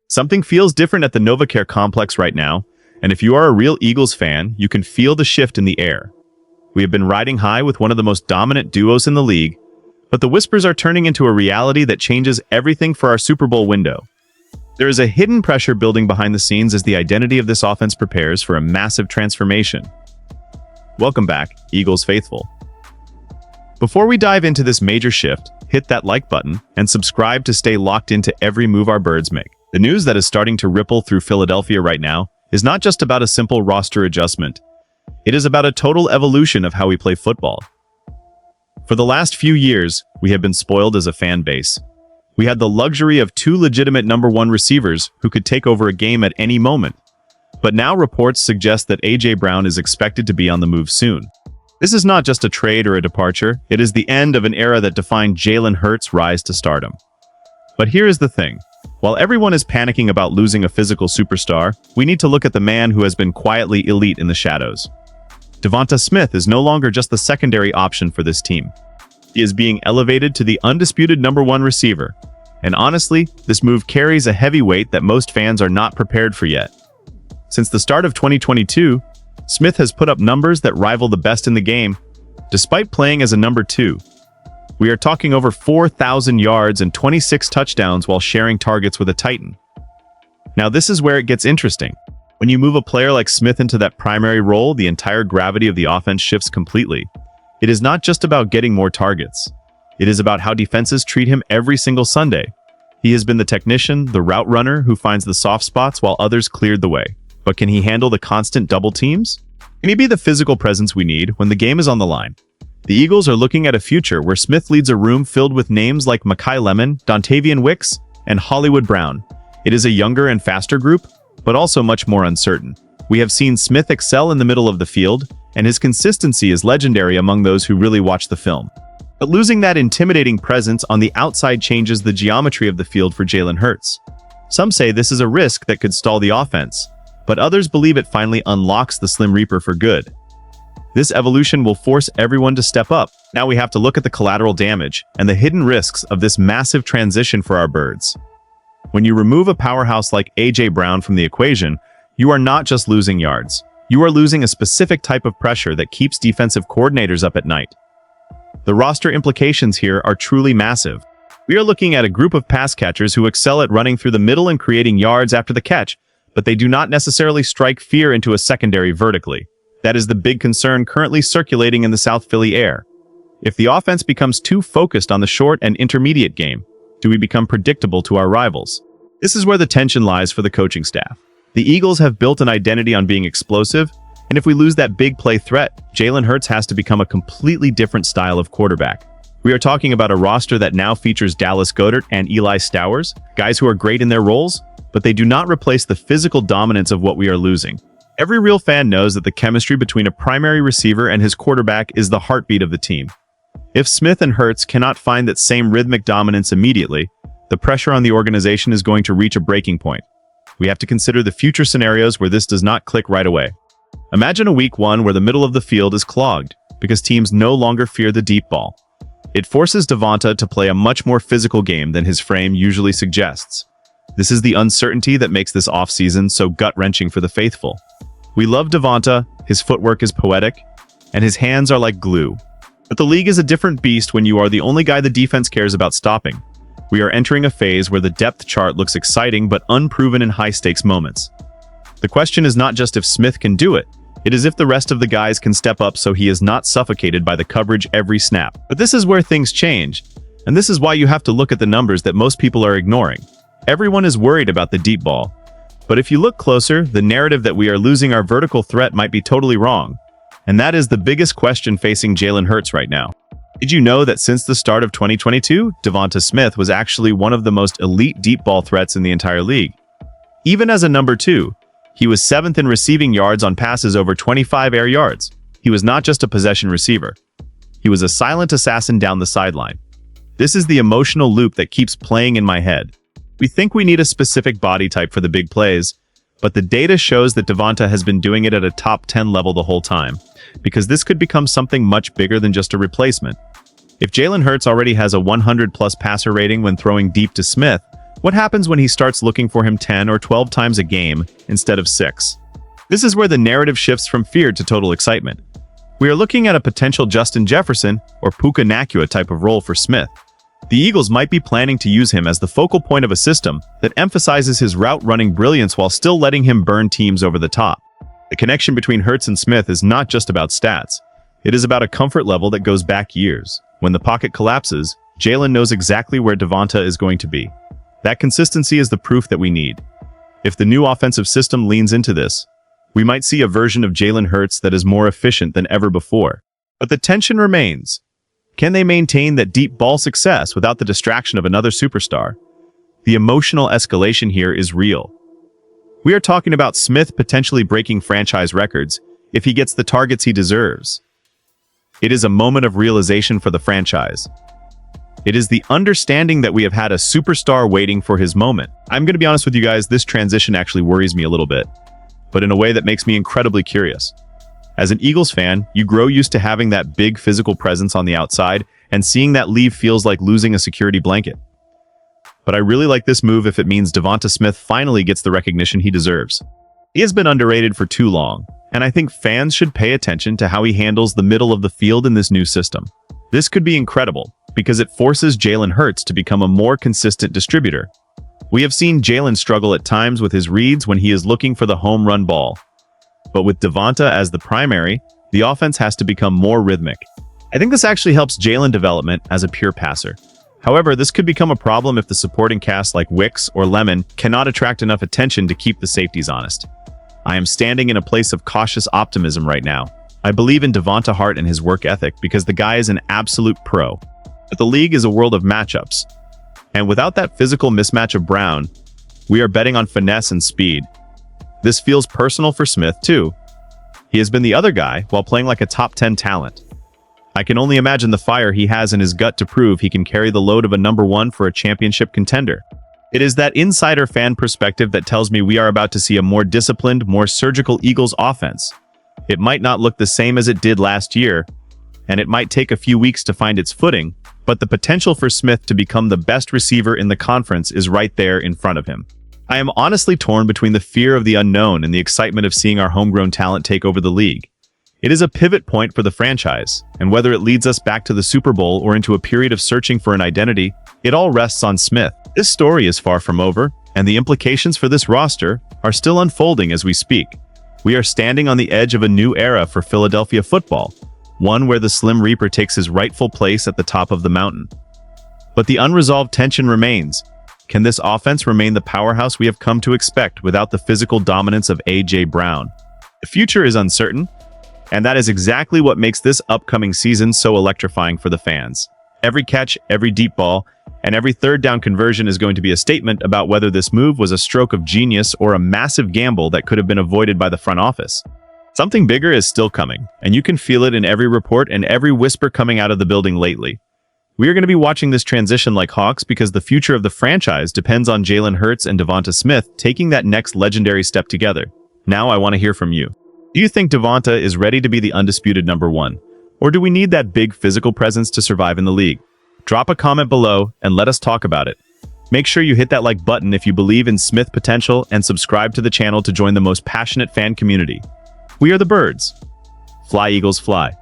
Something feels different at the NovaCare complex right now, and if you are a real Eagles fan, you can feel the shift in the air. We have been riding high with one of the most dominant duos in the league, but the whispers are turning into a reality that changes everything for our Super Bowl window. There is a hidden pressure building behind the scenes as the identity of this offense prepares for a massive transformation. Welcome back, Eagles faithful. Before we dive into this major shift, hit that like button and subscribe to stay locked into every move our birds make. The news that is starting to ripple through Philadelphia right now is not just about a simple roster adjustment. It is about a total evolution of how we play football. For the last few years, we have been spoiled as a fan base. We had the luxury of two legitimate number one receivers who could take over a game at any moment. But now reports suggest that A.J. Brown is expected to be on the move soon. This is not just a trade or a departure, it is the end of an era that defined Jalen Hurts' rise to stardom. But here is the thing. While everyone is panicking about losing a physical superstar, we need to look at the man who has been quietly elite in the shadows. Devonta Smith is no longer just the secondary option for this team. He is being elevated to the undisputed number one receiver. And honestly, this move carries a heavy weight that most fans are not prepared for yet. Since the start of 2022, Smith has put up numbers that rival the best in the game, despite playing as a number two. We are talking over 4,000 yards and 26 touchdowns while sharing targets with a Titan. Now this is where it gets interesting. When you move a player like Smith into that primary role, the entire gravity of the offense shifts completely. It is not just about getting more targets. It is about how defenses treat him every single Sunday. He has been the technician, the route runner who finds the soft spots while others cleared the way. But can he handle the constant double teams? Can he be the physical presence we need when the game is on the line? The Eagles are looking at a future where Smith leads a room filled with names like Mekhi Lemon, Dontavian Wicks, and Hollywood Brown. It is a younger and faster group, but also much more uncertain. We have seen Smith excel in the middle of the field, and his consistency is legendary among those who really watch the film. But losing that intimidating presence on the outside changes the geometry of the field for Jalen Hurts. Some say this is a risk that could stall the offense, but others believe it finally unlocks the Slim Reaper for good. This evolution will force everyone to step up. Now we have to look at the collateral damage and the hidden risks of this massive transition for our birds. When you remove a powerhouse like A.J. Brown from the equation, you are not just losing yards. You are losing a specific type of pressure that keeps defensive coordinators up at night. The roster implications here are truly massive. We are looking at a group of pass catchers who excel at running through the middle and creating yards after the catch, but they do not necessarily strike fear into a secondary vertically. That is the big concern currently circulating in the South Philly air. If the offense becomes too focused on the short and intermediate game, do we become predictable to our rivals? This is where the tension lies for the coaching staff. The Eagles have built an identity on being explosive, and if we lose that big play threat, Jalen Hurts has to become a completely different style of quarterback. We are talking about a roster that now features Dallas Goedert and Eli Stowers, guys who are great in their roles, but they do not replace the physical dominance of what we are losing. Every real fan knows that the chemistry between a primary receiver and his quarterback is the heartbeat of the team. If Smith and Hurts cannot find that same rhythmic dominance immediately, the pressure on the organization is going to reach a breaking point. We have to consider the future scenarios where this does not click right away. Imagine a week one where the middle of the field is clogged because teams no longer fear the deep ball. It forces Devonta to play a much more physical game than his frame usually suggests. This is the uncertainty that makes this offseason so gut-wrenching for the faithful. We love Devonta, his footwork is poetic, and his hands are like glue. But the league is a different beast when you are the only guy the defense cares about stopping. We are entering a phase where the depth chart looks exciting but unproven in high-stakes moments. The question is not just if Smith can do it, it is if the rest of the guys can step up so he is not suffocated by the coverage every snap. But this is where things change, and this is why you have to look at the numbers that most people are ignoring. Everyone is worried about the deep ball. But if you look closer, the narrative that we are losing our vertical threat might be totally wrong. And that is the biggest question facing Jalen Hurts right now. Did you know that since the start of 2022, Devonta Smith was actually one of the most elite deep ball threats in the entire league? Even as a number two, he was 7th in receiving yards on passes over 25 air yards. He was not just a possession receiver. He was a silent assassin down the sideline. This is the emotional loop that keeps playing in my head. We think we need a specific body type for the big plays, but the data shows that Devonta has been doing it at a top 10 level the whole time, because this could become something much bigger than just a replacement. If Jalen Hurts already has a 100-plus passer rating when throwing deep to Smith, What happens when he starts looking for him 10 or 12 times a game instead of 6? This is where the narrative shifts from fear to total excitement. We are looking at a potential Justin Jefferson or Puka Nacua type of role for Smith. The Eagles might be planning to use him as the focal point of a system that emphasizes his route-running brilliance while still letting him burn teams over the top. The connection between Hurts and Smith is not just about stats. It is about a comfort level that goes back years. When the pocket collapses, Jalen knows exactly where Devonta is going to be. That consistency is the proof that we need. If the new offensive system leans into this, we might see a version of Jalen Hurts that is more efficient than ever before. But the tension remains. Can they maintain that deep ball success without the distraction of another superstar? The emotional escalation here is real. We are talking about Smith potentially breaking franchise records if he gets the targets he deserves. It is a moment of realization for the franchise. It is the understanding that we have had a superstar waiting for his moment. I'm going to be honest with you guys, this transition actually worries me a little bit, but in a way that makes me incredibly curious. As an Eagles fan, you grow used to having that big physical presence on the outside, and seeing that leave feels like losing a security blanket. But I really like this move if it means Devonta Smith finally gets the recognition he deserves. He has been underrated for too long, and I think fans should pay attention to how he handles the middle of the field in this new system. This could be incredible, because it forces Jalen Hurts to become a more consistent distributor. We have seen Jalen struggle at times with his reads when he is looking for the home run ball. But with Devonta as the primary, the offense has to become more rhythmic. I think this actually helps Jalen development as a pure passer. However, this could become a problem if the supporting cast like Wicks or Lemon cannot attract enough attention to keep the safeties honest. I am standing in a place of cautious optimism right now. I believe in Devonta Hart and his work ethic because the guy is an absolute pro. But the league is a world of matchups. And without that physical mismatch of Brown, we are betting on finesse and speed. This feels personal for Smith, too. He has been the other guy while playing like a top 10 talent. I can only imagine the fire he has in his gut to prove he can carry the load of a number 1 for a championship contender. It is that insider fan perspective that tells me we are about to see a more disciplined, more surgical Eagles offense. It might not look the same as it did last year, and it might take a few weeks to find its footing, but the potential for Smith to become the best receiver in the conference is right there in front of him. I am honestly torn between the fear of the unknown and the excitement of seeing our homegrown talent take over the league. It is a pivot point for the franchise, and whether it leads us back to the Super Bowl or into a period of searching for an identity, it all rests on Smith. This story is far from over, and the implications for this roster are still unfolding as we speak. We are standing on the edge of a new era for Philadelphia football, one where the Slim Reaper takes his rightful place at the top of the mountain. But the unresolved tension remains. Can this offense remain the powerhouse we have come to expect without the physical dominance of A.J. Brown? The future is uncertain, and that is exactly what makes this upcoming season so electrifying for the fans. Every catch, every deep ball, and every third down conversion is going to be a statement about whether this move was a stroke of genius or a massive gamble that could have been avoided by the front office. Something bigger is still coming, and you can feel it in every report and every whisper coming out of the building lately. We are going to be watching this transition like hawks because the future of the franchise depends on Jalen Hurts and Devonta Smith taking that next legendary step together. Now I want to hear from you. Do you think Devonta is ready to be the undisputed number 1? Or do we need that big physical presence to survive in the league? Drop a comment below and let us talk about it. Make sure you hit that like button if you believe in Smith potential and subscribe to the channel to join the most passionate fan community. We are the Birds. Fly, Eagles, fly.